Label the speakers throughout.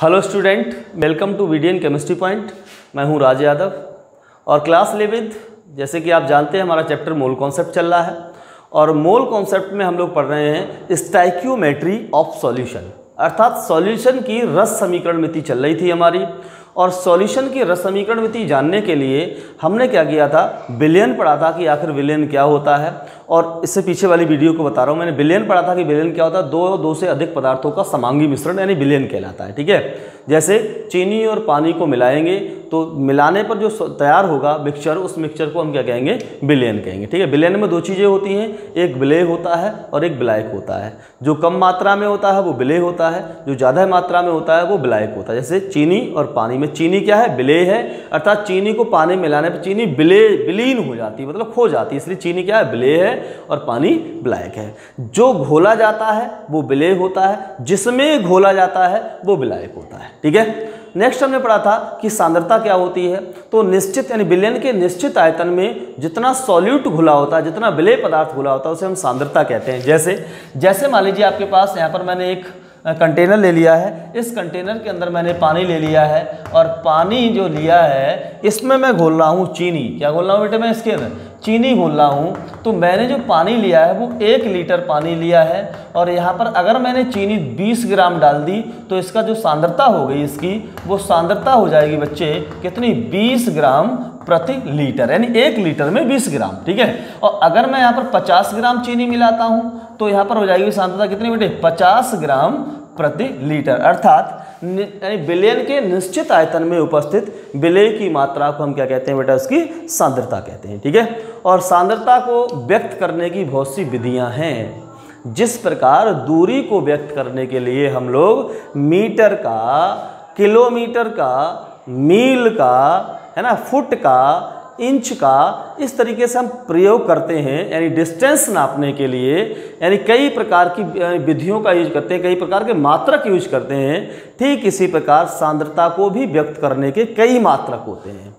Speaker 1: Hello student, welcome to वीडियन chemistry point. मैं हूं राज यादव और क्लास 11 जैसे कि आप जानते हैं हमारा चैप्टर मोल कॉन्सेप्ट चल रहा है और मोल कॉन्सेप्ट में हम लोग पढ़ रहे हैं स्टोइकियोमेट्री ऑफ सॉल्यूशन, अर्थात सॉल्यूशन की रस समीकरण मिति चल रही थी हमारी। और सॉल्यूशन की रस समीकरण मिति जानने के लिए हमने क्या किया था, विलयन पढ़ा था कि आखिर विलयन क्या होता है। और इससे पीछे वाली वीडियो को बता रहा हूँ, मैंने विलयन पढ़ा था कि विलयन क्या होता है, दो से अधिक पदार्थों का समांगी मिश्रण यानी विलयन कहलाता है। ठीक है, जैसे चीनी और पानी को मिलाएंगे तो मिलाने पर जो तैयार होगा मिक्सचर, उस मिक्सचर को हम क्या कहेंगे, विलयन कहेंगे। ठीक है, विलयन में दो चीज़ें होती हैं, एक विलेय होता है और एक विलायक होता है। जो कम मात्रा में होता है वो विलेय होता है, जो ज़्यादा मात्रा में होता है वो विलायक होता है। जैसे चीनी और पानी में, चीनी क्या है, विलेय है, अर्थात चीनी को पानी मिलाने पर चीनी विलीन हो जाती है, मतलब खो जाती है, इसलिए चीनी क्या है, विलेय है और पानी विलायक है। जो घोला जाता है वो विलेय होता है, जिसमें घोला जाता है वो विलायक होता है। ठीक है, नेक्स्ट हमने पढ़ा था कि सांद्रता क्या होती है। तो निश्चित यानी विलयन के निश्चित आयतन में जितना सॉल्यूट घुला होता है, जितना विलेय पदार्थ घुला होता है उसे हम सांद्रता कहते हैं। जैसे मान लीजिए आपके पास यहाँ पर मैंने एक कंटेनर ले लिया है, इस कंटेनर के अंदर मैंने पानी ले लिया है और पानी जो लिया है इसमें मैं घोल रहा हूँ चीनी। क्या घोल रहा हूँ बेटे, मैं इसके अंदर चीनी घोल रहा हूँ। तो मैंने जो पानी लिया है वो 1 लीटर पानी लिया है और यहाँ पर अगर मैंने चीनी 20 ग्राम डाल दी तो इसका जो सांद्रता हो गई इसकी, वो सांद्रता हो जाएगी बच्चे कितनी, 20 ग्राम प्रति लीटर, यानी 1 लीटर में 20 ग्राम। ठीक है, और अगर मैं यहाँ पर 50 ग्राम चीनी मिलाता हूँ तो यहाँ पर हो जाएगी सांद्रता कितनी बेटे, 50 ग्राम प्रति लीटर। अर्थात यानी विलयन के निश्चित आयतन में उपस्थित विलेय की मात्रा को हम क्या कहते हैं बेटा, उसकी सांद्रता कहते हैं। ठीक है, और सांद्रता को व्यक्त करने की बहुत सी विधियां हैं। जिस प्रकार दूरी को व्यक्त करने के लिए हम लोग मीटर का, किलोमीटर का, मील का, है ना, फुट का, इंच का, इस तरीके से हम प्रयोग करते हैं, यानी डिस्टेंस नापने के लिए, यानी कई प्रकार की विधियों का यूज करते हैं, कई प्रकार के मात्रक यूज करते हैं। ठीक इसी प्रकार सांद्रता को भी व्यक्त करने के कई मात्रक होते हैं,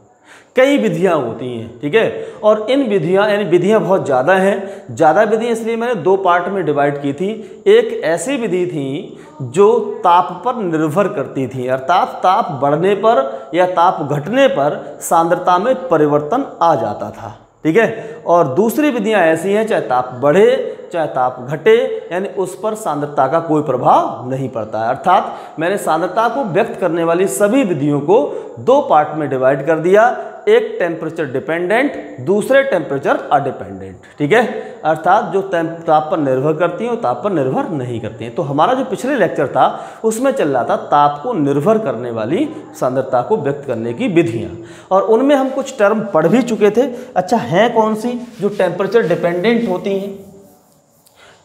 Speaker 1: कई विधियां होती हैं। ठीक है, और इन विधियां यानी विधियां बहुत ज़्यादा हैं। ज़्यादा विधियां इसलिए मैंने 2 पार्ट में डिवाइड की थी। एक ऐसी विधि थी जो ताप पर निर्भर करती थी, अर्थात ताप बढ़ने पर या ताप घटने पर सांद्रता में परिवर्तन आ जाता था। ठीक है, और दूसरी विधियां ऐसी हैं, चाहे ताप बढ़े चाहे ताप घटे, यानी उस पर सांद्रता का कोई प्रभाव नहीं पड़ता है। अर्थात मैंने सांद्रता को व्यक्त करने वाली सभी विधियों को 2 पार्ट में डिवाइड कर दिया, एक टेम्परेचर डिपेंडेंट, दूसरे टेम्परेचर अडिपेंडेंट। ठीक है, अर्थात जो ताप पर निर्भर करती हैं वो ताप पर निर्भर नहीं करती हैं। तो हमारा जो पिछले लेक्चर था उसमें चल रहा था ताप को निर्भर करने वाली सांद्रता को व्यक्त करने की विधियां, और उनमें हम कुछ टर्म पढ़ भी चुके थे। अच्छा, हैं कौन सी जो टेम्परेचर डिपेंडेंट होती हैं?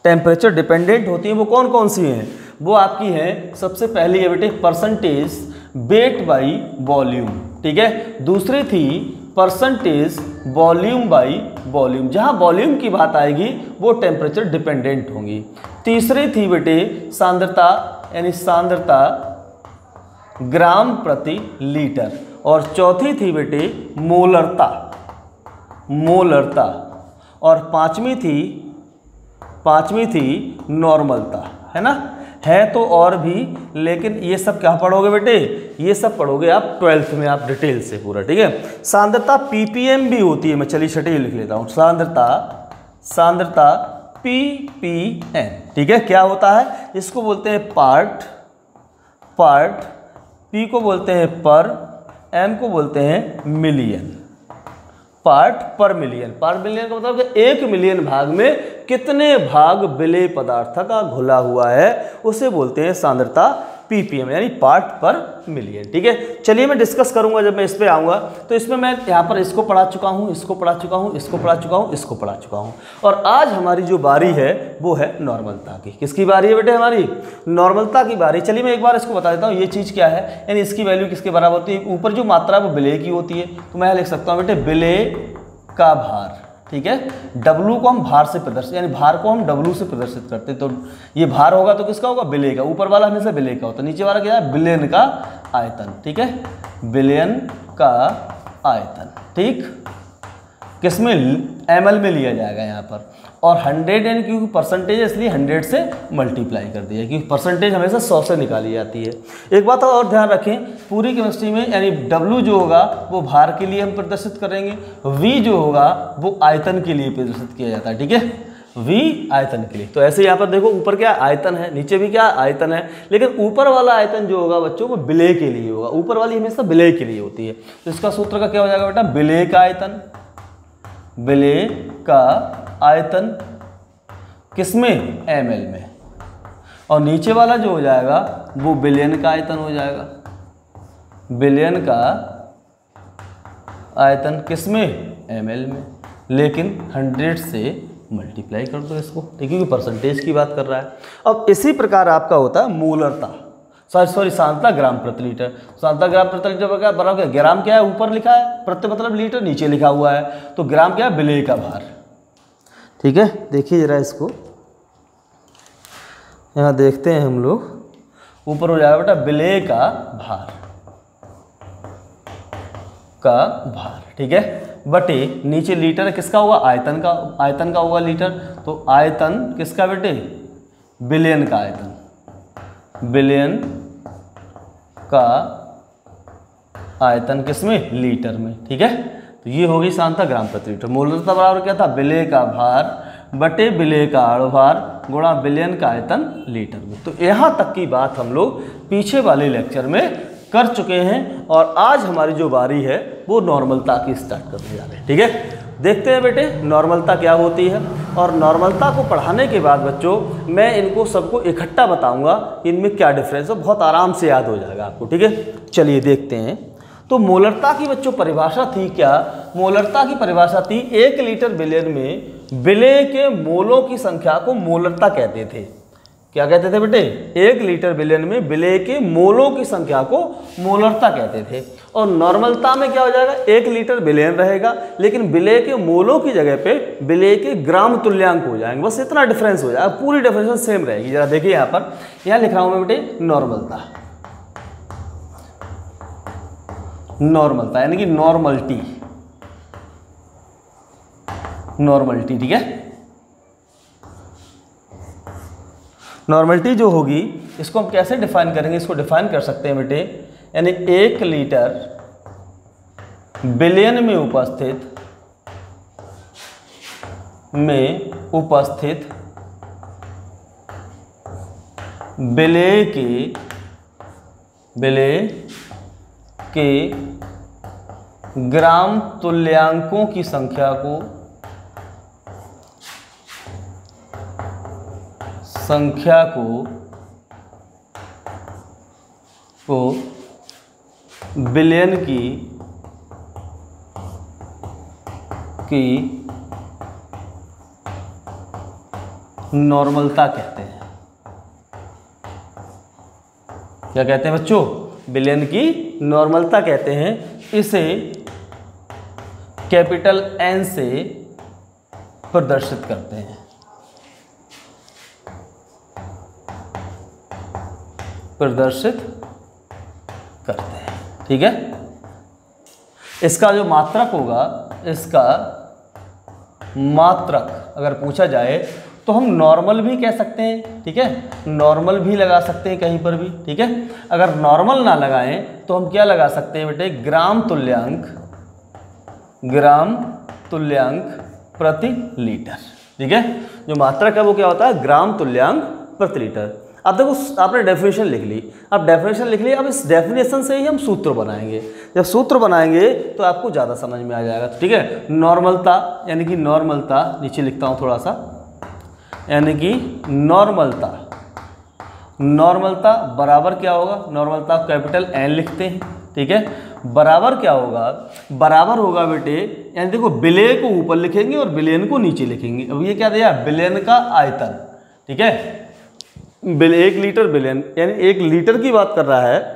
Speaker 1: टेम्परेचर डिपेंडेंट होती हैं वो कौन कौन सी हैं? वो आपकी है, सबसे पहली है बेटे परसेंटेज वेट बाई वॉल्यूम। ठीक है, दूसरी थी परसेंटेज वॉल्यूम बाई वॉल्यूम, जहाँ वॉल्यूम की बात आएगी वो टेम्परेचर डिपेंडेंट होंगी। तीसरी थी बेटे सांद्रता, यानी सांद्रता ग्राम प्रति लीटर, और चौथी थी बेटे मोलरता, मोलरता, और पांचवी थी नॉर्मलता, है ना। है तो और भी, लेकिन ये सब क्या पढ़ोगे बेटे, ये सब पढ़ोगे आप 12th में, आप डिटेल से पूरा। ठीक है, सांद्रता ppm भी होती है, मैं चलिए छठे लिख लेता हूँ, सांद्रता ppm। ठीक है, क्या होता है, इसको बोलते हैं पार्ट, p को बोलते हैं पर, m को बोलते हैं मिलियन, पार्ट पर मिलियन। पार्ट मिलियन का मतलब कि 1 मिलियन भाग में कितने भाग विलेय पदार्थ का घुला हुआ है उसे बोलते हैं सांद्रता ppm, यानी पार्ट पर मिलियन। ठीक है, चलिए मैं डिस्कस करूंगा जब मैं इस पे आऊंगा। तो इसमें मैं यहाँ पर इसको पढ़ा चुका हूँ, इसको पढ़ा चुका हूँ, इसको पढ़ा चुका हूँ, इसको पढ़ा चुका हूँ, और आज हमारी जो बारी है वो है नॉर्मलता की। किसकी बारी है बेटे, हमारी नॉर्मलता की बारी। चलिए मैं एक बार इसको बता देता हूँ, ये चीज़ क्या है, यानी इसकी वैल्यू किसके बराबर होती है। ऊपर जो मात्रा वो विलेय की होती है, तो मैं लिख सकता हूँ बेटे विलेय का भार। ठीक है, W को हम भार से प्रदर्शित, यानी भार को हम W से प्रदर्शित करते हैं। तो ये भार होगा तो किसका होगा, विलेय का। ऊपर वाला हमेशा विलेय का होता है, नीचे वाला क्या है, विलयन का आयतन। ठीक है, विलयन का आयतन। ठीक, किसमें, ml में लिया जाएगा यहाँ पर। और 100 यानी क्योंकि परसेंटेज है इसलिए 100 से मल्टीप्लाई कर दिया, क्योंकि परसेंटेज हमेशा 100 से निकाली जाती है। एक बात और ध्यान रखें, पूरी केमिस्ट्री में यानी W जो होगा वो भार के लिए हम प्रदर्शित करेंगे, V जो होगा वो आयतन के लिए प्रदर्शित किया जाता है, ठीक है, V आयतन के लिए। तो ऐसे यहाँ पर देखो ऊपर क्या आयतन है, नीचे भी क्या आयतन है, लेकिन ऊपर वाला आयतन जो होगा बच्चों वो विलय के लिए होगा, ऊपर वाली हमेशा विलय के लिए होती है। तो इसका सूत्र का क्या हो जाएगा बेटा, विलय का आयतन, विलय का आयतन किसमें, ml में, और नीचे वाला जो हो जाएगा वो बिलियन का आयतन हो जाएगा, बिलियन का आयतन किसमें, ml में, लेकिन 100 से मल्टीप्लाई कर दो इसको, ठीक है, क्योंकि परसेंटेज की बात कर रहा है। अब इसी प्रकार आपका होता है मोलरता, सॉरी सांद्रता ग्राम प्रति लीटर। सांद्रता ग्राम प्रति लीटर पर क्या बराबर, ग्राम क्या है ऊपर लिखा है, प्रति मतलब लीटर नीचे लिखा हुआ है, तो ग्राम क्या है, विलय का भार, ठीक है। देखिए जरा इसको, यहाँ देखते हैं हम लोग, ऊपर हो जाएगा बेटा विलय का भार, ठीक है, बटे नीचे लीटर किसका होगा, आयतन का होगा लीटर, तो आयतन किसका बेटे, बिलियन का आयतन, बिलियन का आयतन किसमें, लीटर में, ठीक है। तो ये होगी सांद्रता ग्राम प्रति लीटर। मोलरता बराबर क्या था, विलय का भार बटे विलय का आड़भार गुणा बिलियन का आयतन लीटर में। तो यहाँ तक की बात हम लोग पीछे वाले लेक्चर में कर चुके हैं, और आज हमारी जो बारी है वो नॉर्मलता की स्टार्ट करने जा रहे हैं, ठीक है। देखते हैं बेटे नॉर्मलता क्या होती है, और नॉर्मलता को पढ़ाने के बाद बच्चों मैं इनको सबको इकट्ठा बताऊंगा इनमें क्या डिफरेंस है, बहुत आराम से याद हो जाएगा आपको, ठीक है। चलिए देखते हैं। तो मोलरता की बच्चों परिभाषा थी क्या, मोलरता की परिभाषा थी 1 लीटर बिलियन में विलय के मोलों की संख्या को मोलरता कहते थे। क्या कहते थे बेटे, 1 लीटर बिलियन में विलय के मोलों की संख्या को मोलरता कहते थे। और नॉर्मलता में क्या हो जाएगा, 1 लीटर बिलियन रहेगा, लेकिन विलय के मोलों की जगह पे विलय के ग्राम तुल्यांक हो जाएंगे, बस इतना डिफरेंस हो जाएगा, पूरी डेफिनेशन सेम रहेगी। जरा देखिए यहाँ पर, यहाँ लिख रहा हूँ मैं बेटे नॉर्मलता, नॉर्मलता यानी कि नॉर्मलिटी, नॉर्मलिटी, ठीक है। नॉर्मलिटी जो होगी इसको हम कैसे डिफाइन करेंगे, इसको डिफाइन कर सकते हैं बेटे, यानी 1 लीटर बिलियन में उपस्थित विलय के ग्राम तुल्यांकों की संख्या को बिलियन की नॉर्मलता कहते हैं। क्या कहते हैं बच्चों, बिलियन की नॉर्मलता कहते हैं। इसे कैपिटल N से प्रदर्शित करते हैं, ठीक है। इसका जो मात्रक होगा, इसका मात्रक अगर पूछा जाए तो हम नॉर्मल भी कह सकते हैं, ठीक है, नॉर्मल भी लगा सकते हैं कहीं पर भी, ठीक है। अगर नॉर्मल ना लगाएं तो हम क्या लगा सकते हैं बेटे, ग्राम तुल्यांक प्रति लीटर, ठीक है। जो मात्रक है वो क्या होता है, ग्राम तुल्यांक प्रति लीटर। अब देखो आपने डेफिनेशन लिख ली, अब डेफिनेशन लिख ली, अब इस डेफिनेशन से ही हम सूत्र बनाएंगे। जब सूत्र बनाएंगे तो आपको ज़्यादा समझ में आ जाएगा, ठीक है। नॉर्मलता यानी कि नॉर्मलता, नीचे लिखता हूँ थोड़ा सा, यानी कि नॉर्मलता बराबर क्या होगा, नॉर्मलता कैपिटल N लिखते हैं, ठीक है। बराबर क्या होगा, बराबर होगा बेटे, यानी देखो विलय को ऊपर लिखेंगे और बिलियन को नीचे लिखेंगे। अब ये क्या दिया, बिलियन का आयतन, ठीक है। 1 लीटर बिलियन यानी 1 लीटर की बात कर रहा है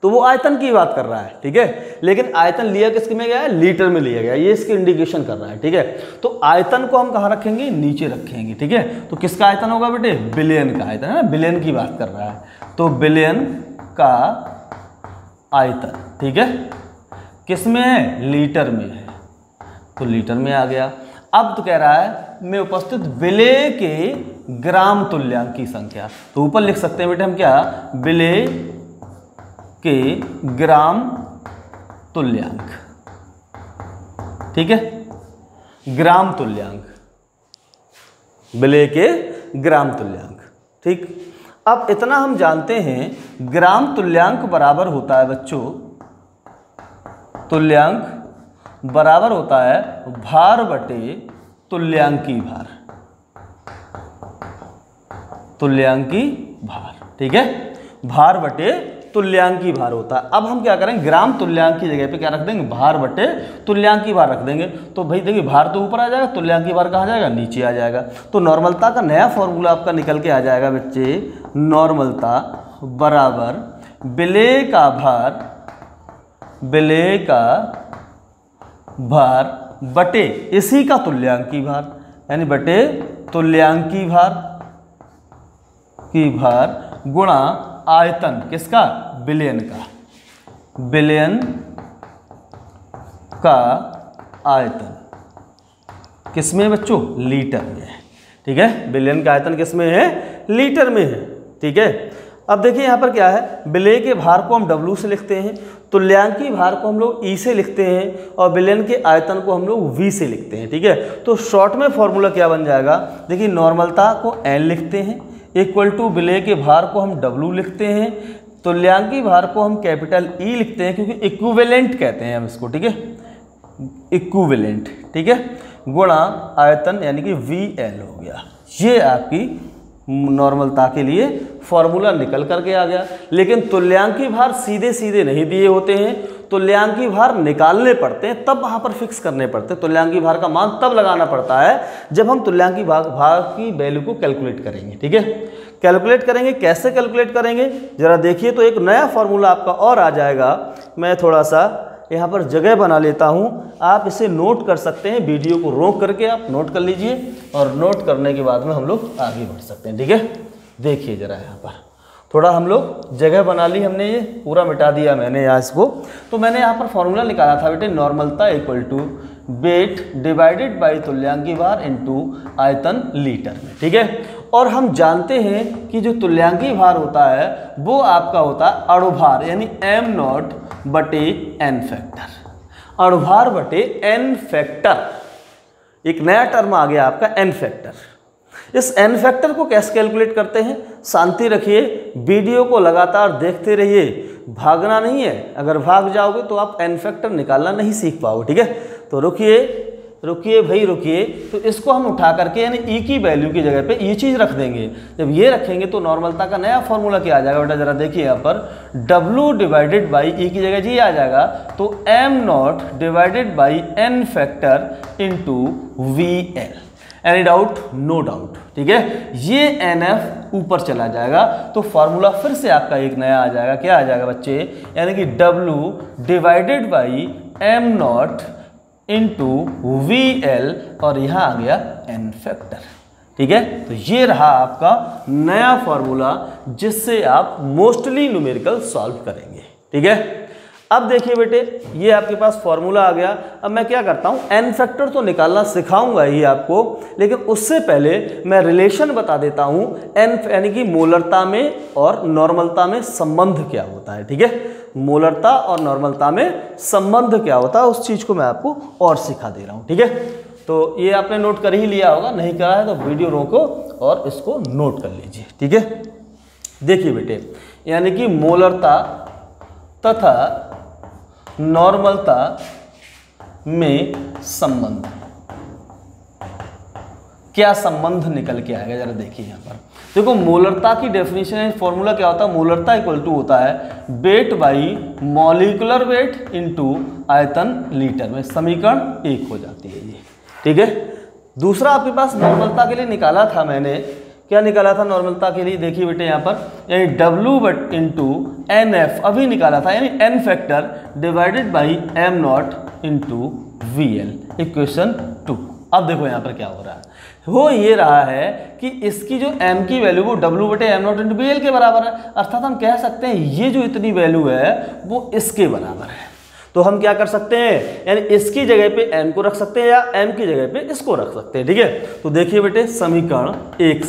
Speaker 1: तो वो आयतन की बात कर रहा है, ठीक है। लेकिन आयतन लिया किसके में गया है, लीटर में लिया गया, ये इसकी इंडिकेशन कर रहा है, ठीक है। तो आयतन को हम कहाँ रखेंगे, नीचे रखेंगे, ठीक है। तो किसका आयतन होगा बेटे, बिलियन का आयतन है ना, बिलियन की बात कर रहा है, तो बिलियन का आयतन, ठीक है, किस में है, लीटर में है, तो लीटर में आ गया। अब तो कह रहा है में उपस्थित विलेय के ग्राम तुल्यांक की संख्या। तो ऊपर लिख सकते हैं बेटे हम क्या, विलेय के ग्राम तुल्यांक, ठीक है, ग्राम तुल्यांक, विलेय के ग्राम तुल्यांक, ठीक। अब इतना हम जानते हैं, ग्राम तुल्यांक बराबर होता है बच्चों, तुल्यांक बराबर होता है भार बटे तुल्यांकी भार, तुल्यांकी भार, ठीक है, भार बटे तुल्यांकी भार होता है। अब हम क्या करेंगे, ग्राम तुल्यांक की जगह पे क्या रख देंगे, भार बटे तुल्यांकी भार रख देंगे। तो भाई देखिए भार तो ऊपर आ जाएगा, तुल्यांकी भार कहाँ जाएगा, नीचे आ जाएगा। तो नॉर्मलता का नया फॉर्मूला आपका निकल के आ जाएगा बच्चे, नॉर्मलता बराबर विलेय का भार, विलेय का भार बटे इसी का तुल्यांकी भार, यानी बटे तुल्यांकी भार की भार गुणा आयतन किसका, विलयन का, विलयन का आयतन किसमें बच्चों, लीटर में है, ठीक है, विलयन का आयतन किसमें है, लीटर में है, ठीक है। अब देखिए यहाँ पर क्या है, विलेय के भार को हम W से लिखते हैं, तुल्यांकी भार को हम लोग E से लिखते हैं और विलयन के आयतन को हम लोग V से लिखते हैं, ठीक है। तो शॉर्ट में फॉर्मूला क्या बन जाएगा, देखिए नॉर्मलता को N लिखते हैं, इक्वल टू विलेय के भार को हम W लिखते हैं, तुल्यांकी भार को हम कैपिटल E लिखते हैं, क्योंकि इक्विवेलेंट कहते हैं हम इसको, ठीक है, इक्विवेलेंट, ठीक है, गुणा आयतन यानी कि VL हो गया। ये आपकी नॉर्मलता के लिए फॉर्मूला निकल करके आ गया। लेकिन तुल्यांकी भार सीधे सीधे नहीं दिए होते हैं, तुल्यांकी भार निकालने पड़ते हैं, तब वहाँ पर फिक्स करने पड़ते हैं। तुल्यांकी भार का मान तब लगाना पड़ता है जब हम तुल्यांकी भार की वैल्यू को कैलकुलेट करेंगे, ठीक है। कैलकुलेट करेंगे, कैसे कैलकुलेट करेंगे जरा देखिए, तो एक नया फॉर्मूला आपका और आ जाएगा। मैं थोड़ा सा यहाँ पर जगह बना लेता हूँ, आप इसे नोट कर सकते हैं, वीडियो को रोक करके आप नोट कर लीजिए और नोट करने के बाद में हम लोग आगे बढ़ सकते हैं, ठीक है। देखिए जरा यहाँ पर थोड़ा हम लोग जगह बना ली हमने, ये पूरा मिटा दिया मैंने यहाँ इसको। तो मैंने यहाँ पर फॉर्मूला निकाला था बेटे, नॉर्मलता equal to weight divided by तुल्यांकी भार इनटू आयतन लीटर में, ठीक है। और हम जानते हैं कि जो तुल्यांकी भार होता है वो आपका होता है अणुभार, यानी m0 बटे n फैक्टर, अणुभार बटे n फैक्टर। एक नया टर्म आ गया आपका n फैक्टर। इस n फैक्टर को कैसे कैलकुलेट करते हैं, शांति रखिए, वीडियो को लगातार देखते रहिए, भागना नहीं है। अगर भाग जाओगे तो आप n फैक्टर निकालना नहीं सीख पाओगे, ठीक है। तो रुकिए भाई रुकिए। तो इसको हम उठा करके यानी ई की वैल्यू की जगह पे ये चीज़ रख देंगे। जब ये रखेंगे तो नॉर्मलता का नया फॉर्मूला क्या आ जाएगा बेटा, जरा देखिए यहाँ पर W डिवाइडेड बाई ई की जगह जी आ जाएगा, तो m0 divided by n factor into VL। Any doubt, no doubt, ठीक है। ये NF ऊपर चला जाएगा तो फॉर्मूला फिर से आपका एक नया आ जाएगा। क्या आ जाएगा बच्चे, यानी कि W divided by m0 into VL और यहाँ आ गया n फैक्टर, ठीक है। तो ये रहा आपका नया फॉर्मूला जिससे आप मोस्टली न्यूमेरिकल सॉल्व करेंगे, ठीक है। अब देखिए बेटे, ये आपके पास फॉर्मूला आ गया। अब मैं क्या करता हूँ, n फैक्टर तो निकालना सिखाऊंगा ही आपको, लेकिन उससे पहले मैं रिलेशन बता देता हूँ n यानी कि मोलरता में और नॉर्मलता में संबंध क्या होता है, ठीक है। मोलरता और नॉर्मलता में संबंध क्या होता है उस चीज़ को मैं आपको और सिखा दे रहा हूँ, ठीक है। तो ये आपने नोट कर ही लिया होगा, नहीं करा है तो वीडियो रोको और इसको नोट कर लीजिए, ठीक है। देखिए बेटे, यानी कि मोलरता तथा नॉर्मलता में संबंध, क्या संबंध निकल के आएगा जरा देखिए यहाँ पर। देखो मोलरता की डेफिनेशन फॉर्मूला क्या होता है, मोलरता इक्वल टू होता है weight by molecular weight into आयतन लीटर में। समीकरण 1 हो जाती है ये, ठीक है। दूसरा आपके पास नॉर्मलता के लिए निकाला था मैंने, क्या निकाला था नॉर्मलता के लिए, देखिए बेटे यहाँ पर, यानी W बट इंटू NF अभी निकाला था, यानी n factor divided by m0 into VL equation 2। अब देखो यहाँ पर क्या हो रहा है, वो ये रहा है कि इसकी जो m की वैल्यू वो W बटे m0 इंटू VL के बराबर है। अर्थात हम कह सकते हैं ये जो इतनी वैल्यू है वो इसके बराबर है। तो हम क्या कर सकते हैं, यानी इसकी जगह पे m को रख सकते हैं या m की जगह पे इसको रख सकते हैं। ठीक है, तो देखिए बेटे समीकरण 1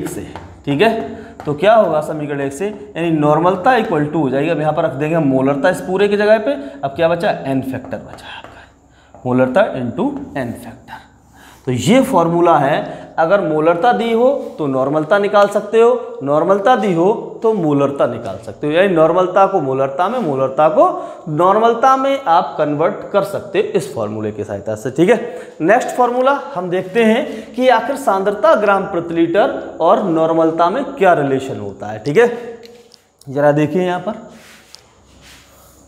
Speaker 1: से, ठीक है, तो क्या होगा समीकरण 1 से, यानी नॉर्मलता इक्वल टू हो जाएगी। अब यहाँ पर रख देंगे मोलरता इस पूरे की जगह पे। अब क्या बचा, n फैक्टर बचा आपका, मोलरता इंटू n फैक्टर। तो ये फॉर्मूला है, अगर मोलरता दी हो तो नॉर्मलता निकाल सकते हो, नॉर्मलता दी हो तो मोलरता निकाल सकते हो, यानी नॉर्मलता को मोलरता में, मोलरता को नॉर्मलता में आप कन्वर्ट कर सकते हो इस फॉर्मूले की सहायता से। ठीक है, नेक्स्ट फॉर्मूला हम देखते हैं कि आखिर सांद्रता ग्राम प्रति लीटर और नॉर्मलता में क्या रिलेशन होता है। ठीक है, जरा देखिए यहाँ पर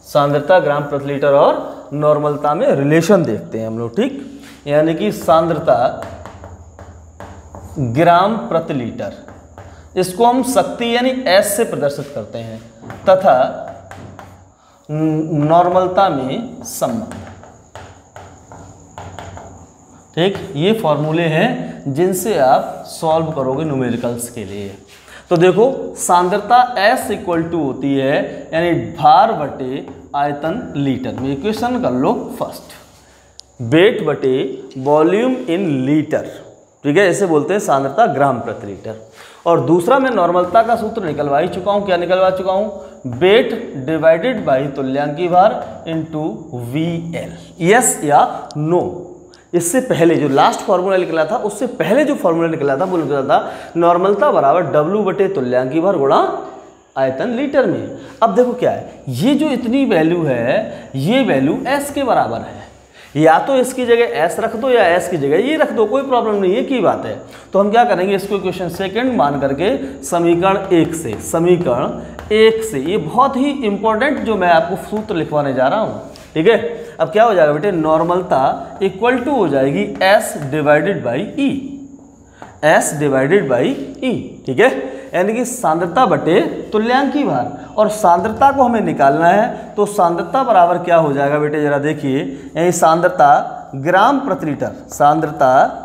Speaker 1: सांद्रता ग्राम प्रति लीटर और नॉर्मलता में रिलेशन देखते हैं हम लोग। ठीक, यानी कि सांद्रता ग्राम प्रति लीटर, इसको हम शक्ति यानी S से प्रदर्शित करते हैं, तथा नॉर्मलता में संबंध। ठीक, ये फॉर्मूले हैं जिनसे आप सॉल्व करोगे न्यूमेरिकल्स के लिए। तो देखो सांद्रता S इक्वल टू होती है यानी भार बटे आयतन लीटर में, इक्वेशन कर लो फर्स्ट, वेट बटे वॉल्यूम इन लीटर। ठीक है, इसे बोलते हैं सांद्रता ग्राम प्रति लीटर। और दूसरा मैं नॉर्मलता का सूत्र निकलवा ही चुका हूँ। क्या निकलवा चुका हूँ, वेट डिवाइडेड बाई तुल्यांकी भार इंटू VL। यस या नो, इससे पहले जो लास्ट फॉर्मूला निकला था, उससे पहले जो फॉर्मूला निकला था वो निकला था नॉर्मलता बराबर W बटे तुल्यांकी भार गुणा आयतन लीटर में। अब देखो क्या है, ये जो इतनी वैल्यू है, ये वैल्यू S के बराबर है, या तो इसकी जगह S रख दो या S की जगह ये रख दो, कोई प्रॉब्लम नहीं है, की बात है। तो हम क्या करेंगे, इसको इक्वेशन सेकंड मान करके समीकरण 1 से, ये बहुत ही इंपॉर्टेंट जो मैं आपको सूत्र लिखवाने जा रहा हूँ। ठीक है, अब क्या हो जाएगा बेटे, नॉर्मलता इक्वल टू हो जाएगी S डिवाइडेड बाई E। ठीक है, यानी कि सांद्रता बटे तुल्यांकी भार, और सांद्रता को हमें निकालना है, तो सांद्रता बराबर क्या हो जाएगा बेटे, जरा देखिए, यानी सांद्रता ग्राम प्रति लीटर, सांद्रता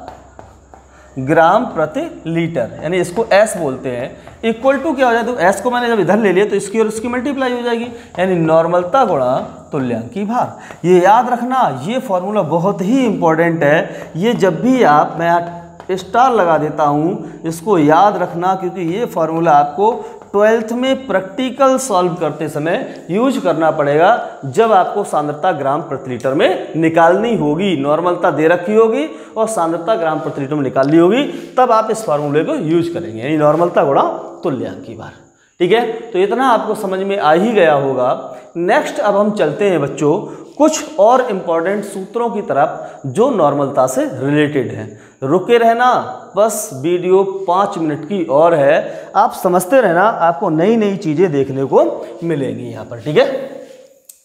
Speaker 1: ग्राम प्रति लीटर, यानी इसको S बोलते हैं, इक्वल टू क्या हो जाए, तो S को मैंने जब इधर ले लिया तो इसकी और इसकी मल्टीप्लाई हो जाएगी, यानी नॉर्मलता गुणा तुल्यांकी भार। ये याद रखना, ये फॉर्मूला बहुत ही इंपॉर्टेंट है। ये जब भी आप, मैं स्टार लगा देता हूँ, इसको याद रखना, क्योंकि ये फॉर्मूला आपको 12th में प्रैक्टिकल सॉल्व करते समय यूज करना पड़ेगा, जब आपको सांद्रता ग्राम प्रति लीटर में निकालनी होगी। नॉर्मलता दे रखी होगी और सांद्रता ग्राम प्रति लीटर में निकालनी होगी, तब आप इस फार्मूले को यूज करेंगे, यानी नॉर्मलता गुणा तुल्यांकी भार। ठीक है, तो इतना आपको समझ में आ ही गया होगा। नेक्स्ट अब हम चलते हैं बच्चों कुछ और इम्पॉर्टेंट सूत्रों की तरफ जो नॉर्मलता से रिलेटेड हैं। रुके रहना, बस वीडियो 5 मिनट की और है, आप समझते रहना, आपको नई नई चीज़ें देखने को मिलेंगी यहाँ पर। ठीक है,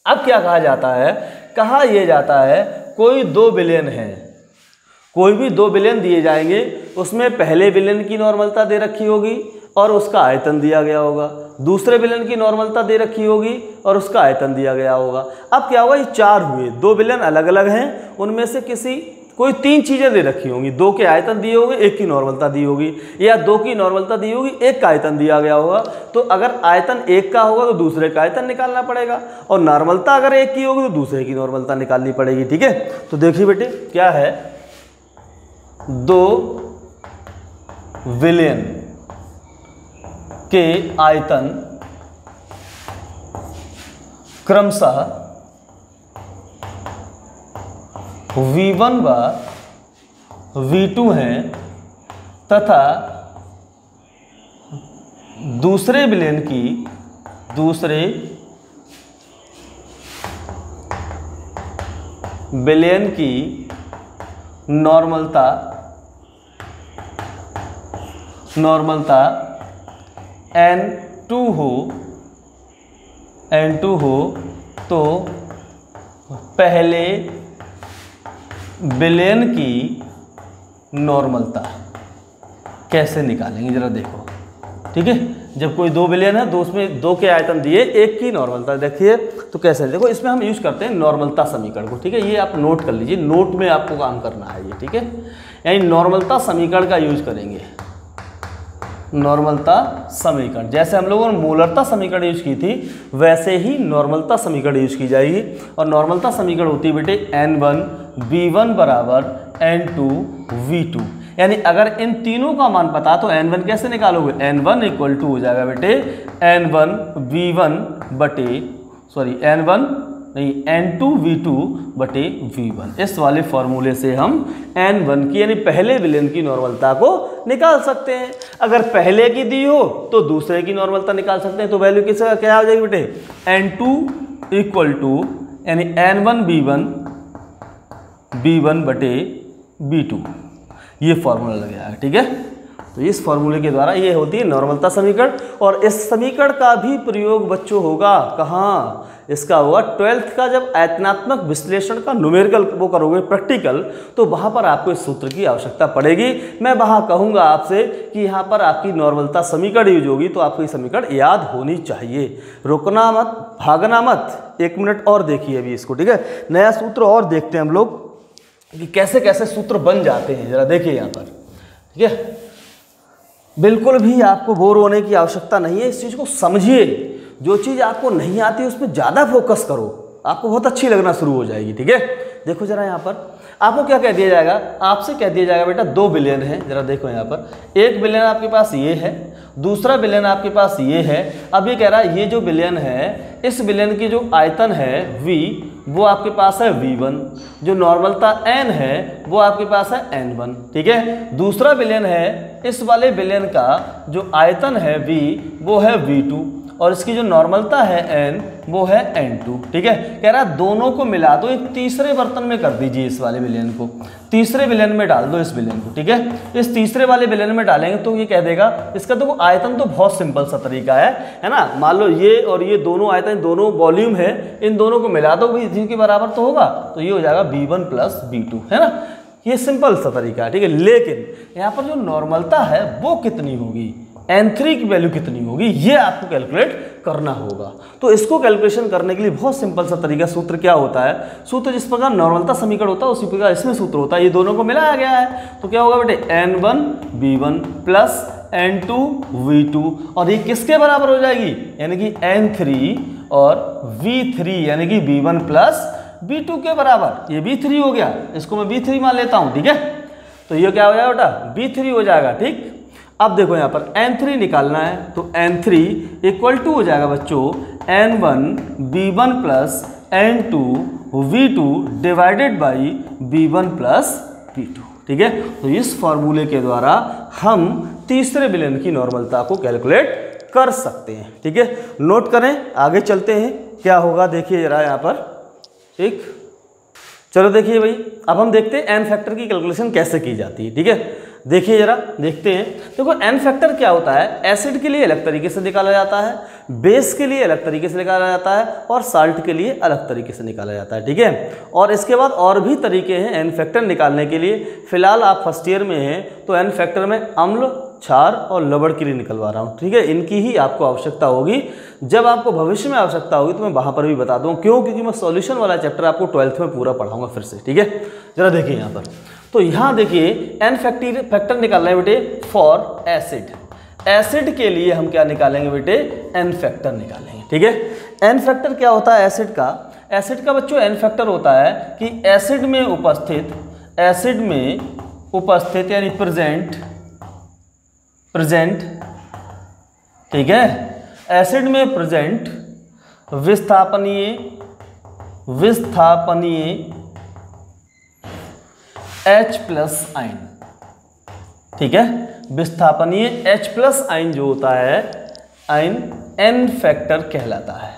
Speaker 1: अब क्या कहा जाता है, कहा यह जाता है कोई 2 विलयन है, कोई भी 2 विलयन दिए जाएंगे, उसमें पहले विलयन की नॉर्मलता दे रखी होगी और उसका आयतन दिया गया होगा, दूसरे विलयन की नॉर्मलता दे रखी होगी और उसका आयतन दिया गया होगा। अब क्या होगा, ये 4 हुए, 2 विलयन अलग अलग हैं, उनमें से कोई 3 चीज़ें दे रखी होंगी, 2 के आयतन दिए होंगे, 1 की नॉर्मलता दी होगी, या 2 की नॉर्मलता दी होगी, 1 का आयतन दिया गया होगा। तो अगर आयतन 1 का होगा तो दूसरे का आयतन निकालना पड़ेगा, और नॉर्मलता अगर 1 की होगी तो दूसरे की नॉर्मलता निकालनी पड़ेगी। ठीक है, तो देखिए बेटे क्या है, 2 विलयन के आयतन क्रमशः V1 व V2 हैं, तथा दूसरे विलयन की नॉर्मलता N2 हो तो पहले विलयन की नॉर्मलता कैसे निकालेंगे जरा देखो। ठीक है, जब कोई 2 विलयन है तो उसमें 2 के आयतन दिए, 1 की नॉर्मलता देखिए, तो कैसे देखो, इसमें हम यूज करते हैं नॉर्मलता समीकरण को। ठीक है, ये आप नोट कर लीजिए, नोट में आपको काम करना है ये। ठीक है, यानी नॉर्मलता समीकरण का यूज करेंगे, नॉर्मलता समीकरण। जैसे हम लोगों ने मोलरता समीकरण यूज की थी वैसे ही नॉर्मलता समीकरण यूज की जाएगी। और नॉर्मलता समीकरण होती है बेटे N1 बराबर N2 V2। यानी अगर इन तीनों का मान पता तो N1 कैसे निकालोगे, N1 इक्वल टू हो जाएगा बेटे N2 V2 बटे V1। इस वाले फॉर्मूले से हम N1 की यानी पहले विलेन की नॉर्मलता को निकाल सकते हैं। अगर पहले की दी हो तो दूसरे की नॉर्मलता निकाल सकते हैं। तो वैल्यू किसका क्या हो जाएगी बेटे, N2 इक्वल टू यानी N1 B1 बटे B2, ये फॉर्मूला लग जाएगा। ठीक है, तो इस फॉर्मूले के द्वारा ये होती है नॉर्मलता समीकरण। और इस समीकरण का भी प्रयोग बच्चों होगा कहाँ, इसका होगा 12th का जब आयतनात्मक विश्लेषण का न्यूमेरिकल वो करोगे प्रैक्टिकल, तो वहाँ पर आपको इस सूत्र की आवश्यकता पड़ेगी। मैं वहाँ कहूँगा आपसे कि यहाँ पर आपकी नॉर्मलता समीकरण यूज होगी तो आपको ये समीकरण याद होनी चाहिए। रुकना मत, भागना मत, 1 मिनट और देखिए अभी इसको। ठीक है, नया सूत्र और देखते हैं हम लोग कि कैसे कैसे सूत्र बन जाते हैं, जरा देखिए यहाँ पर। ठीक है, बिल्कुल भी आपको बोर होने की आवश्यकता नहीं है, इस चीज़ को समझिए। जो चीज़ आपको नहीं आती उस पर ज़्यादा फोकस करो, आपको बहुत अच्छी लगना शुरू हो जाएगी। ठीक है, देखो जरा यहाँ पर आपको क्या कह दिया जाएगा, आपसे कह दिया जाएगा बेटा 2 बिलियन है। जरा देखो यहाँ पर 1 बिलियन आपके पास ये है, दूसरा बिलियन आपके पास ये है। अब ये कह रहा है ये जो बिलियन है, इस बिलियन की जो आयतन है V, वो आपके पास है V1, जो नॉर्मलता N है वो आपके पास है N1। ठीक है, दूसरा बिलियन है, इस वाले बिलियन का जो आयतन है V वो है V2 और इसकी जो नॉर्मलता है N वो है N2। ठीक है, कह रहा है दोनों को मिला दो, एक तीसरे बर्तन में कर दीजिए, इस वाले बिलियन को तीसरे बिलियन में डाल दो इस बिलियन को। ठीक है, इस तीसरे वाले बिलियन में डालेंगे तो ये कह देगा, इसका तो आयतन तो बहुत सिंपल सा तरीका है ना। मान लो ये और ये दोनों आयतन, दोनों वॉल्यूम है, इन दोनों को मिला दो, इसी के बराबर तो होगा, तो ये हो जाएगा B1 प्लस B2, है ना। ये सिंपल सा तरीका है। ठीक है, लेकिन यहाँ पर जो नॉर्मलता है वो कितनी होगी, N3 की वैल्यू कितनी होगी, ये आपको कैलकुलेट करना होगा। तो इसको कैलकुलेशन करने के लिए बहुत सिंपल सा तरीका, सूत्र क्या होता है, सूत्र जिस प्रकार नॉर्मलता समीकरण होता है उसी प्रकार इसमें सूत्र होता है। ये दोनों को मिलाया गया है तो क्या होगा बेटे, N1 B1 plus N2 V2, और ये किसके बराबर हो जाएगी, यानी कि N3 और V3 यानी कि B1 प्लस B2 के बराबर। ये B3 हो गया, इसको मैं B3 मान लेता हूँ। ठीक है, तो ये क्या हो जाएगा बेटा, B3 हो जाएगा। ठीक, अब देखो यहाँ पर N3 निकालना है तो N3 इक्वल टू हो जाएगा बच्चों N1 B1 plus N2 V2 divided by B1 plus B2। ठीक है, तो इस फॉर्मूले के द्वारा हम तीसरे बिलियन की नॉर्मलता को कैलकुलेट कर सकते हैं। ठीक है, नोट करें, आगे चलते हैं क्या होगा, देखिए जरा यहाँ पर। ठीक, चलो देखिए भाई, अब हम देखते हैं एन फैक्टर की कैलकुलेशन कैसे की जाती है। ठीक है, देखिए जरा देखते हैं। देखो एन फैक्टर क्या होता है, एसिड के लिए अलग तरीके से निकाला जाता है, बेस के लिए अलग तरीके से निकाला जाता है और साल्ट के लिए अलग तरीके से निकाला जाता है। ठीक है, और इसके बाद और भी तरीके हैं एन फैक्टर निकालने के लिए। फिलहाल आप फर्स्ट ईयर में हैं तो एन फैक्टर में अम्ल, क्षार और लवण के लिए निकलवा रहा हूँ। ठीक है, इनकी ही आपको आवश्यकता होगी। जब आपको भविष्य में आवश्यकता होगी तो मैं वहाँ पर भी बता दूँ, क्यों, क्योंकि मैं सॉल्यूशन वाला चैप्टर आपको 12th में पूरा पढ़ाऊँगा फिर से। ठीक है, जरा देखिए यहाँ पर, तो यहाँ देखिए एन फैक्टर निकालना है बेटे फॉर एसिड। एसिड के लिए हम क्या निकालेंगे बेटे, एन फैक्टर निकालेंगे। ठीक है, एन फैक्टर क्या होता है एसिड का, एसिड का बच्चों एन फैक्टर होता है कि एसिड में उपस्थित यानी प्रेजेंट, ठीक है, एसिड में प्रेजेंट विस्थापनीय H प्लस आयन। ठीक है, विस्थापनीय H प्लस आयन जो होता है आयन एन फैक्टर कहलाता है।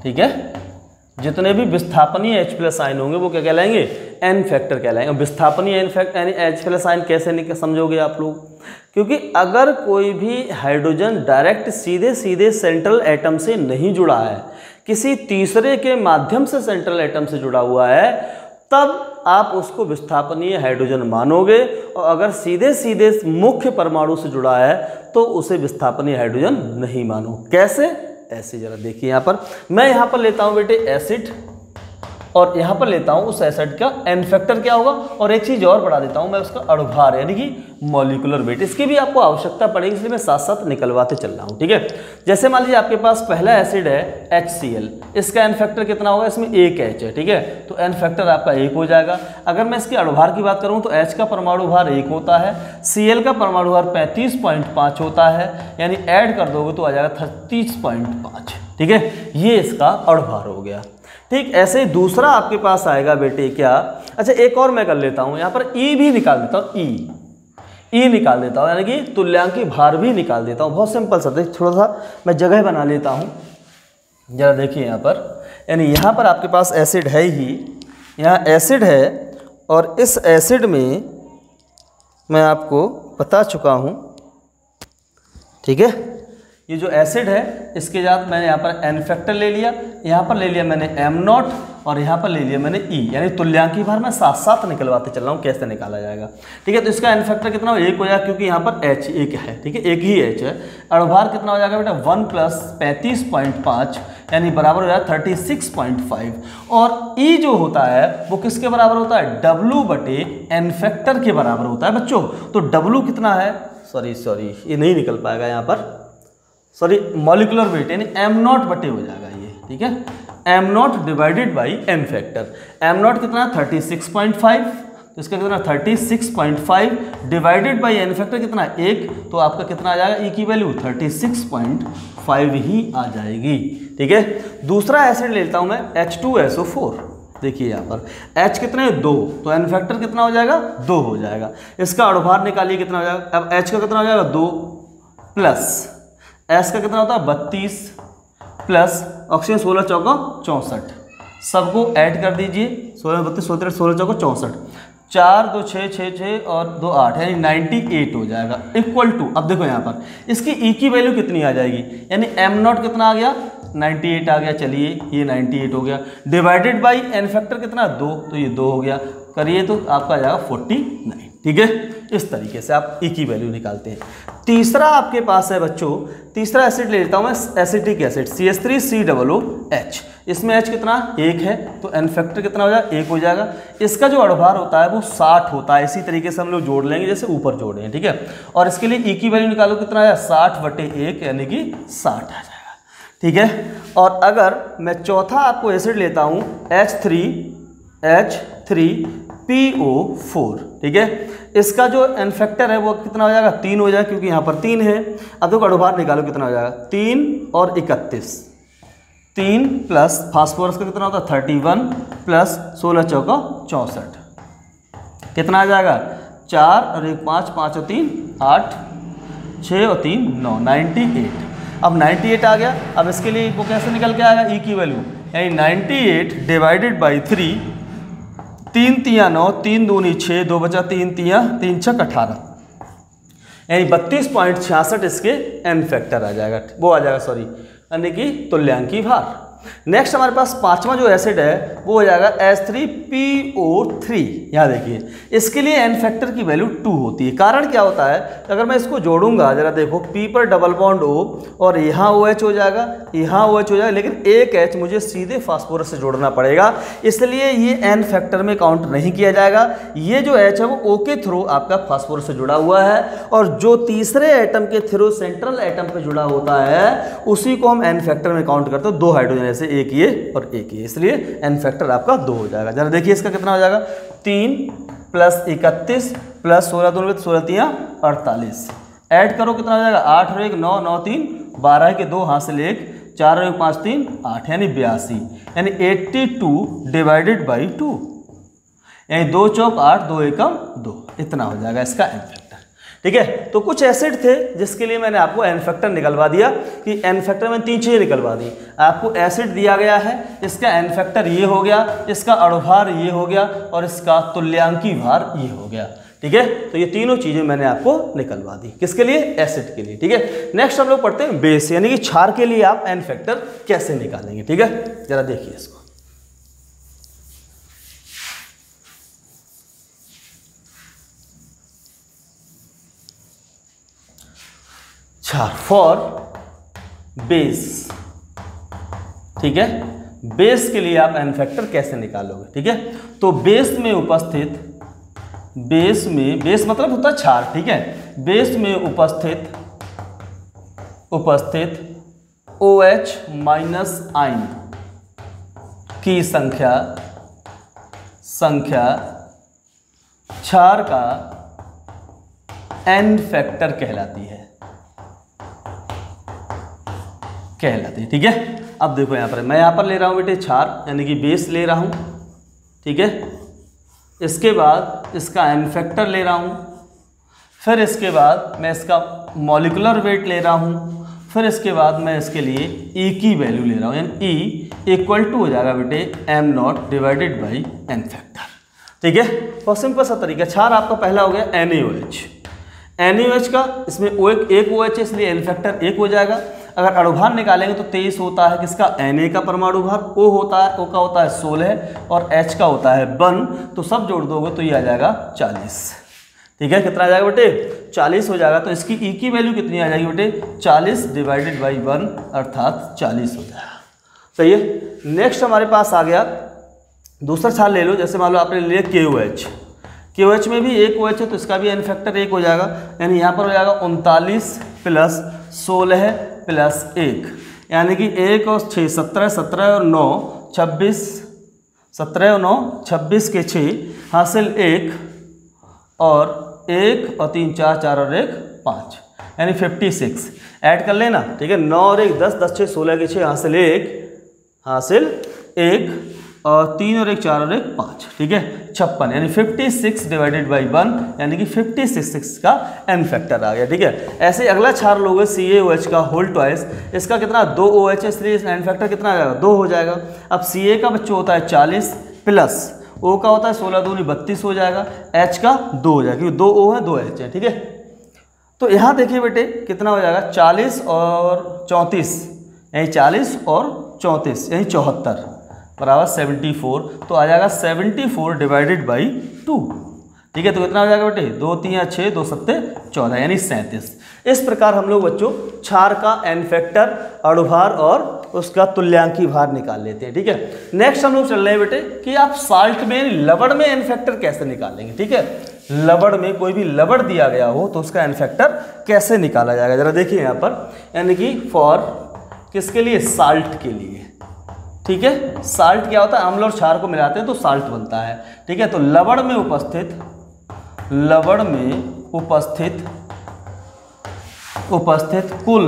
Speaker 1: ठीक है, जितने भी विस्थापनीय H प्लस आयन होंगे वो क्या कहलाएंगे, एन फैक्टर कहलाएंगे। विस्थापनीय एन फैक्टर यानी H प्लस आयन कैसे समझोगे आप लोग, क्योंकि अगर कोई भी हाइड्रोजन डायरेक्ट सीधे सेंट्रल एटम से नहीं जुड़ा है, किसी तीसरे के माध्यम से सेंट्रल एटम से जुड़ा हुआ है, तब आप उसको विस्थापनीय हाइड्रोजन मानोगे, और अगर सीधे मुख्य परमाणु से जुड़ा है तो उसे विस्थापनीय हाइड्रोजन नहीं मानो। कैसे, ऐसे जरा देखिए यहाँ पर, मैं यहाँ पर लेता हूँ बेटे एसिड और यहाँ पर लेता हूँ उस एसिड का एन फैक्टर क्या होगा, और एक चीज़ और बढ़ा देता हूँ मैं, उसका अणुभार यानी कि मॉलिक्यूलर वेट। इसकी भी आपको आवश्यकता पड़ेगी, इसलिए मैं साथ साथ निकलवाते चल रहा हूँ, ठीक है। जैसे मान लीजिए आपके पास पहला एसिड है HCl, इसका एन फैक्टर कितना होगा, इसमें एक H है, ठीक है, तो एन फैक्टर आपका 1 हो जाएगा। अगर मैं इसके अणुभार की बात करूँ तो H का परमाणु भार 1 होता है, Cl का परमाणु भार 35.5 होता है, यानी ऐड कर दोगे तो आ जाएगा 30.5, ठीक है। ये इसका अणुभार हो गया। ठीक, ऐसे ही दूसरा आपके पास आएगा बेटे क्या, अच्छा एक और मैं कर लेता हूँ, यहाँ पर E भी निकाल देता हूँ, E निकाल देता हूँ, यानी कि तुल्यांकी भार भी निकाल देता हूँ। बहुत सिंपल सा, थोड़ा सा मैं जगह बना लेता हूँ, जरा देखिए यहाँ पर, यानी यहाँ पर आपके पास एसिड है ही, यहाँ एसिड है, और इस एसिड में मैं आपको बता चुका हूँ, ठीक है। ये जो एसिड है इसके साथ मैंने यहाँ पर एन फैक्टर ले लिया, यहाँ पर ले लिया मैंने m0, और यहाँ पर ले लिया मैंने E, यानी तुल्यांकी भार मैं साथ साथ निकलवाते चल रहा हूँ कैसे निकाला जाएगा, ठीक है। तो इसका एन फैक्टर कितना हो, 1 हो जाएगा, क्योंकि यहाँ पर H एक है, ठीक है, एक ही H है। अणुभार कितना हो जाएगा बेटा, 1 + 35.5 यानी बराबर हो जाएगा 36.5, और E जो होता है वो किसके बराबर होता है, W/N फैक्टर के बराबर होता है बच्चों। तो W कितना है, सॉरी ये नहीं निकल पाएगा यहाँ पर, सॉरी मॉलिक्यूलर वेट यानी m0 बटे हो जाएगा ये, ठीक है, m0 divided by n factor. m0 कितना 36.5, तो इसका कितना 36.5 डिवाइडेड बाई n फैक्टर कितना 1, तो आपका कितना आ जाएगा, E की वैल्यू 36.5 ही आ जाएगी, ठीक है। दूसरा एसिड लेता हूँ मैं H2SO4, देखिए यहाँ पर H कितने 2, तो n फैक्टर कितना हो जाएगा 2 हो जाएगा। इसका अणुभार निकालिए कितना हो जाएगा, अब H का कितना हो जाएगा 2 प्लस S का कितना होता है 32 प्लस ऑक्सीजन 16 चौका 64, सबको ऐड कर दीजिए, 16 32 16 16 चौका 64, 4 2 6 6 6 और 2 8 यानी 98 हो जाएगा, इक्वल टू, अब देखो यहाँ पर इसकी E की वैल्यू कितनी आ जाएगी, यानी m0 कितना आ गया 98 आ गया, चलिए ये 98 हो गया, डिवाइडेड बाई n फैक्टर कितना 2, तो ये 2 हो गया, करिए तो आपका आ जाएगा 49, ठीक है। इस तरीके से आप E की वैल्यू निकालते हैं। तीसरा आपके पास है बच्चों, तीसरा एसिड ले लेता हूँ मैं, एसिटिक एसिड CH3COOH, इसमें H कितना 1 है, तो एन फैक्टर कितना हो जाएगा 1 हो जाएगा। इसका जो अणुभार होता है वो 60 होता है, इसी तरीके से हम लोग जोड़ लेंगे जैसे ऊपर जोड़े हैं, ठीक है। और इसके लिए E की वैल्यू निकालो कितना आया 60/1 यानी कि 60 आ जाएगा, ठीक है। और अगर मैं चौथा आपको एसिड लेता हूँ H3PO4, ठीक है, इसका जो एन फैक्टर है वो कितना हो जाएगा 3 हो जाएगा, क्योंकि यहाँ पर 3 है। अब तो अणुभार निकालो कितना हो जाएगा 3 और 31, 3 प्लस फास्फोरस का कितना होता है 31 प्लस 16 चौका 64, कितना आ जाएगा 4 और 1 5 5 और 3 8 6 और 3 9 98। अब 98 आ गया, अब इसके लिए वो कैसे निकल के आएगा E की वैल्यू, यानी 98 डिवाइडेड बाई 3, 3 3 9, 3 दूनी 6, 2 बचा 3 3 6 18, यानी 32.66 इसके एन फैक्टर आ जाएगा, वो आ जाएगा सॉरी, यानी कि तुल्यांकी भार। नेक्स्ट हमारे पास पांचवा जो एसिड है वो हो जाएगा H3PO3। यहाँ देखिए इसके लिए एन फैक्टर की वैल्यू 2 होती है। कारण क्या होता है, अगर मैं इसको जोड़ूंगा जरा देखो, P पर डबल बॉन्ड O और यहाँ OH हो जाएगा, यहाँ OH हो जाएगा, लेकिन एक H मुझे सीधे फास्फोरस से जोड़ना पड़ेगा, इसलिए ये एन फैक्टर में काउंट नहीं किया जाएगा। ये जो H है वो O के थ्रू आपका फास्फोरस से जुड़ा हुआ है, और जो तीसरे एटम के थ्रू सेंट्रल एटम पे जुड़ा होता है उसी को हम एन फैक्टर में काउंट करते हैं। 2 हाइड्रोजन ऐसे, एक ये और एक ये, इसलिए एन फैक्टर आपका 2 हो जाएगा। जरा देखिए इसका कितना हो जाएगा 3 प्लस 31 प्लस 16 2 16 3 48, ऐड करो कितना हो जाएगा 8 और 1 9 9 3 12 के 2 हासिल 1 4 और 1 5 3 8 यानी 82, यानी 82 डिवाइडेड बाई 2, यानी 2 चौक 8 2 एकम 2, इतना हो जाएगा इसका एन फैक्टर, ठीक है। तो कुछ एसिड थे जिसके लिए मैंने आपको एन फैक्टर निकलवा दिया कि एन फैक्टर में 3 चीज़ें निकलवा दी। आपको एसिड दिया गया है, इसका एन फैक्टर ये हो गया, इसका अणुभार ये हो गया, और इसका तुल्यांकी भार ये हो गया, ठीक है। तो ये तीनों चीज़ें मैंने आपको निकलवा दी, किसके लिए, एसिड के लिए, ठीक है। नेक्स्ट हम लोग पढ़ते हैं बेस, यानी कि क्षार के लिए आप एन फैक्टर कैसे निकालेंगे, ठीक है। जरा देखिए इसको, क्षार फॉर बेस, ठीक है। बेस के लिए आप एन फैक्टर कैसे निकालोगे, ठीक है। तो बेस में उपस्थित, बेस मतलब होता है क्षार, ठीक है। बेस में उपस्थित OH माइनस आयन की संख्या क्षार का एन फैक्टर कहलाती है, ठीक है। अब देखो यहाँ पर मैं यहाँ पर ले रहा हूँ बेटे क्षार यानी कि बेस ले रहा हूँ, ठीक है। इसके बाद इसका एन फैक्टर ले रहा हूँ, फिर इसके बाद मैं इसका मॉलिक्यूलर वेट ले रहा हूँ, फिर इसके बाद मैं इसके लिए E की वैल्यू ले रहा हूँ, यानी E इक्वल टू हो जाएगा बेटे m0 divided by N factor, ठीक है। बहुत सिंपल सा तरीका। क्षार आपका पहला हो गया NaOH का, इसमें एक OH है इसलिए एन फैक्टर 1 हो जाएगा। अगर अणुभार निकालेंगे तो 23 होता है किसका, Na का परमाणु भार, O का होता है 16 और H का होता है 1, तो सब जोड़ दोगे तो ये आ जाएगा 40, ठीक है। कितना आ जाएगा बेटे, 40 हो जाएगा। तो इसकी E की वैल्यू कितनी आ जाएगी बेटे, 40 डिवाइडेड बाई 1 अर्थात 40 हो जाएगा, सही है। नेक्स्ट हमारे पास आ गया दूसरा क्षार ले लो, जैसे मान लो आपने ले लिया KOH में भी एक OH है तो इसका भी एन फैक्टर 1 हो जाएगा, यानी यहाँ पर हो जाएगा 39 प्लस 16 प्लस 1, यानी कि 1 और 6 17, 17 और 9 26, 17 और 9 26 के 6 हासिल 1 और 1 और 3 4 4 और 1 5, यानी 56 ऐड कर लेना, ठीक है। 9 और 1 10, 10 6 16 के 6 हासिल 1 और 3 और 1 4 और 1 5, ठीक है। 56 यानी 56 डिवाइडेड बाई 1, यानी कि 56 का एन फैक्टर आ गया, ठीक है। ऐसे ही अगला क्षार लोगे CaOH का होल ट्वाइस, इसका कितना 2 OH है इसलिए एन फैक्टर कितना आ जाएगा, 2 हो जाएगा। अब Ca का बच्चों होता है 40 प्लस O का होता है 16 दूनी 32 हो जाएगा, H का 2 हो जाएगा क्योंकि 2 O है 2 H है, ठीक है। तो यहाँ देखिए बेटे कितना हो जाएगा, 40 और 34 यही 40 और 34 यही 74 बराबर 74, तो आ जाएगा 74 डिवाइडेड बाई 2, ठीक है। तो कितना हो जाएगा बेटे, 2 3 6 2 7 14 यानी 37। इस प्रकार हम लोग बच्चों क्षार का एन फैक्टर, अणुभार और उसका तुल्यांकी भार निकाल लेते हैं, ठीक है। नेक्स्ट हम लोग चल रहे हैं बेटे कि आप साल्ट में लवण में एन फैक्टर कैसे निकालेंगे, ठीक है। लवण में कोई भी लवण दिया गया हो तो उसका एन फैक्टर कैसे निकाला जाएगा, जरा देखिए यहाँ पर, यानी कि फॉर किसके लिए, साल्ट के लिए, ठीक है। साल्ट क्या होता है, अम्ल और क्षार को मिलाते हैं तो साल्ट बनता है, ठीक है। तो लवण में उपस्थित कुल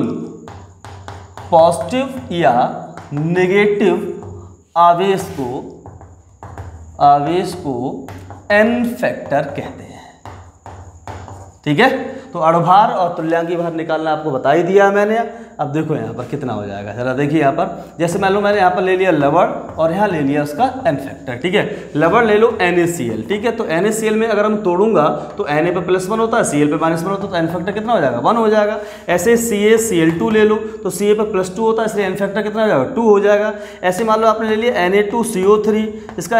Speaker 1: पॉजिटिव या नेगेटिव आवेश को एन फैक्टर कहते हैं, ठीक है। तो अणुभार और तुल्यांकी भार निकालना आपको बता ही दिया मैंने। अब देखो यहाँ पर कितना हो जाएगा, जरा देखिए यहाँ पर, जैसे मान लो मैंने यहाँ पर ले लिया लवण और यहाँ ले लिया उसका एन फैक्टर, ठीक है। लवण ले लो NaCl, ठीक है। तो NaCl में अगर हम तोड़ूंगा तो Na पे +1 होता है, Cl पे -1 होता है, तो एन फैक्टर कितना हो जाएगा, 1 हो जाएगा। ऐसे CaCl2 ले लो तो Ca पे +2 होता है इसलिए एन फैक्टर कितना हो जाएगा, 2 हो जाएगा। ऐसे मान लो आपने ले लिया Na2CO3, इसका